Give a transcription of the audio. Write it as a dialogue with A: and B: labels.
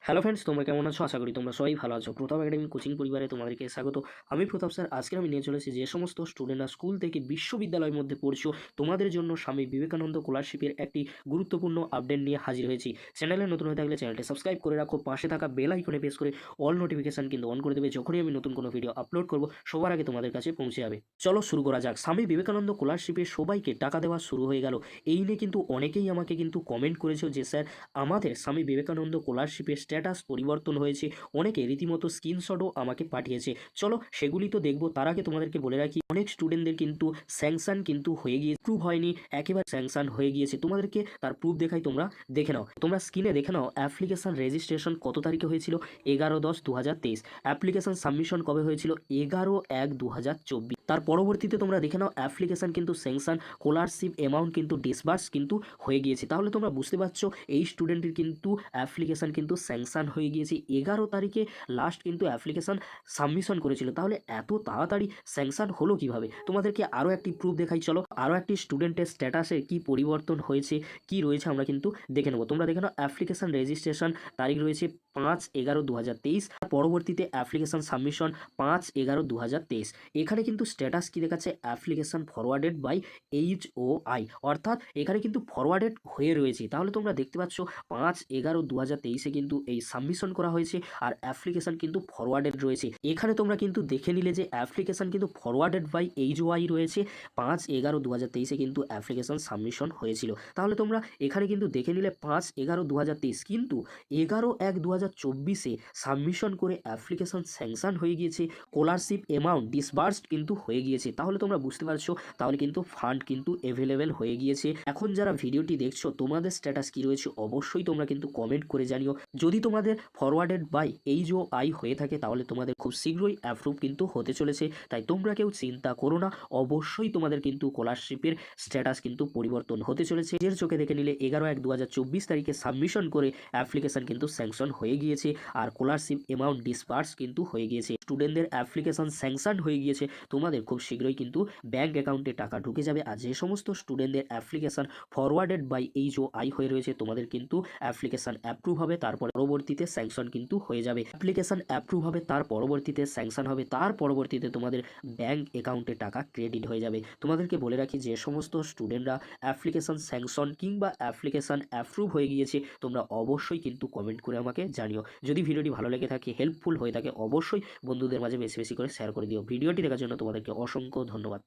A: Hello friends, তোমরা কেমন আছো? আশা করি তোমরা সবাই ভালো আছো। প্রতাপ একাডেমি কোচিং পরিবারে তোমাদেরকে স্বাগত। আমি প্রতাপ স্যার। আজকে আমি নিয়ে চলেছি যে সমস্ত স্টুডেন্টরা স্কুল থেকে বিশ্ববিদ্যালয়ের মধ্যে পড়ছো, তোমাদের জন্য স্বামী বিবেকানন্দ স্কলারশিপের একটি গুরুত্বপূর্ণ আপডেট নিয়ে হাজির হয়েছি। চ্যানেলে নতুন হয়ে থাকলে চ্যানেলটি সাবস্ক্রাইব করে রাখো, পাশে থাকা বেল আইকনে প্রেস করে অল নোটিফিকেশন কিন্তু অন করে দেবে। যখনই আমি নতুন কোনো ভিডিও আপলোড করব সবার আগে তোমাদের কাছে পৌঁছে যাবে। চলো শুরু করা যাক। স্বামী বিবেকানন্দ স্কলারশিপে সবাইকে টাকা দেওয়া শুরু হয়ে গেল। এই নিয়ে কিন্তু অনেকেই আমাকে কিন্তু কমেন্ট করেছো যে স্যার আমাদের স্বামী বিবেকানন্দ স্কলারশিপের স্ট্যাটাস পরিবর্তন হয়েছে। অনেকে রীতিমতো স্ক্রিনশটও আমাকে পাঠিয়েছে। চলো সেগুলি তো দেখবো। তার আগে তোমাদেরকে বলে রাখি, অনেক স্টুডেন্টদের কিন্তু স্যাংশন কিন্তু হয়ে গিয়ে প্রুভ হয়নি, একেবারে স্যাংশন হয়ে গিয়েছে। তোমাদেরকে তার প্রুফ দেখাই, তোমরা দেখে নাও। তোমরা স্ক্রিনে দেখে নাও অ্যাপ্লিকেশন রেজিস্ট্রেশন কত তারিখে হয়েছিল, 11/10/2023। অ্যাপ্লিকেশন সাবমিশন কবে হয়েছিল, 11/1/2024। তার পরবর্তীতে তোমরা দেখে নাও অ্যাপ্লিকেশন কিন্তু স্যাংশন, স্কলারশিপ অ্যামাউন্ট কিন্তু ডিসবার্স কিন্তু হয়ে গিয়েছে। তাহলে তোমরা বুঝতে পারছো এই স্টুডেন্টের কিন্তু অ্যাপ্লিকেশন কিন্তু স্যাংশন হয়ে গিয়েছে। 11 তারিখে লাস্ট কিন্তু অ্যাপ্লিকেশন সাবমিশন করেছিল। তাহলে এত তাড়াতাড়ি স্যাংশন হলো কিভাবে? তোমাদেরকে আরও একটি প্রুফ দেখাই। চলো আরও একটি স্টুডেন্টের স্ট্যাটাসে কি পরিবর্তন হয়েছে, কি রয়েছে আমরা কিন্তু দেখে নেবো। তোমরা দেখে নাও অ্যাপ্লিকেশন রেজিস্ট্রেশন তারিখ রয়েছে 5/11/2023। পরবর্তীতে অ্যাপ্লিকেশন সাবমিশন 5/11/2023। এখানে কিন্তু স্ট্যাটাস কি দেখাচ্ছে, অ্যাপ্লিকেশন ফরওয়ার্ডেড বাই HOI, অর্থাৎ এখানে কিন্তু ফরওয়ার্ডেড হয়ে রয়েছে। তাহলে তোমরা দেখতে পাচ্ছ 5/11/2023 কিন্তু এই সাবমিশন করা হয়েছে আর অ্যাপ্লিকেশন কিন্তু ফরওয়ার্ডেড রয়েছে। এখানে তোমরা কিন্তু দেখে নিলে যে অ্যাপ্লিকেশন কিন্তু ফরওয়ার্ডেড বাই HOI রয়েছে। 5/11/2023 কিন্তু অ্যাপ্লিকেশন সাবমিশন হয়েছিল। তাহলে তোমরা এখানে কিন্তু দেখে নিলে 5/11/2023, কিন্তু 11/1/2024 সাবমিশন করে অ্যাপ্লিকেশন স্যাংশন হয়ে গিয়েছে, স্কলারশিপ অ্যামাউন্ট ডিসবার্সড কিন্তু হয়ে গিয়েছে। তাহলে তোমরা বুঝতে পারছো, তাহলে কিন্তু ফান্ড কিন্তু অ্যাভেলেবেল হয়ে গিয়েছে। এখন যারা ভিডিওটি দেখছো তোমাদের স্ট্যাটাস কি রয়েছে অবশ্যই তোমরা কিন্তু কমেন্ট করে জানিও। যদি তোমাদের ফরওয়ার্ডেড বাই HOI হয়ে থাকে তাহলে তোমাদের খুব শীঘ্রই অ্যাপ্রুভ কিন্তু হতে চলেছে। তাই তোমরা কেউ চিন্তা করো না, অবশ্যই তোমাদের কিন্তু স্কলারশিপের স্ট্যাটাস কিন্তু পরিবর্তন হতে চলেছে। নিজের চোখে দেখে নিলে 11/1/2024 তারিখে সাবমিশন করে অ্যাপ্লিকেশন কিন্তু স্যাংশন হয়ে গিয়েছে আর স্কলারশিপ অ্যামাউন্ট ডিসবার্স কিন্তু হয়ে গিয়েছে। স্টুডেন্টদের অ্যাপ্লিকেশন স্যাংশন হয়ে গিয়েছে, তোমাদের খুব শীঘ্রই কিন্তু ব্যাংক অ্যাকাউন্টে টাকা ঢুকে যাবে। আর যে সমস্ত স্টুডেন্টদের অ্যাপ্লিকেশন ফরওয়ার্ডেড বাই HOI হয়ে রয়েছে তোমাদের কিন্তু অ্যাপ্লিকেশন অ্যাপ্রুভ হবে, তারপর পরবর্তীতে স্যাংশন কিন্তু হয়ে যাবে। অ্যাপ্লিকেশন অ্যাপ্রুভ হবে, তার পরবর্তীতে স্যাংশন হবে, তার পরবর্তীতে তোমাদের ব্যাংক অ্যাকাউন্টে টাকা ক্রেডিট হয়ে যাবে। তোমাদেরকে বলে রাখি, যে সমস্ত স্টুডেন্টরা অ্যাপ্লিকেশন স্যাংশন কিংবা অ্যাপ্লিকেশন অ্যাপ্রুভ হয়ে গিয়েছে তোমরা অবশ্যই কিন্তু কমেন্ট করে আমাকে জানিও। যদি ভিডিওটি ভালো লেগে থাকে, হেল্পফুল হয়ে থাকে, অবশ্যই বন্ধুদের মাঝে বেশি বেশি করে শেয়ার করে দিও। ভিডিওটি দেখার জন্য তোমাদেরকে অসংখ্য ধন্যবাদ।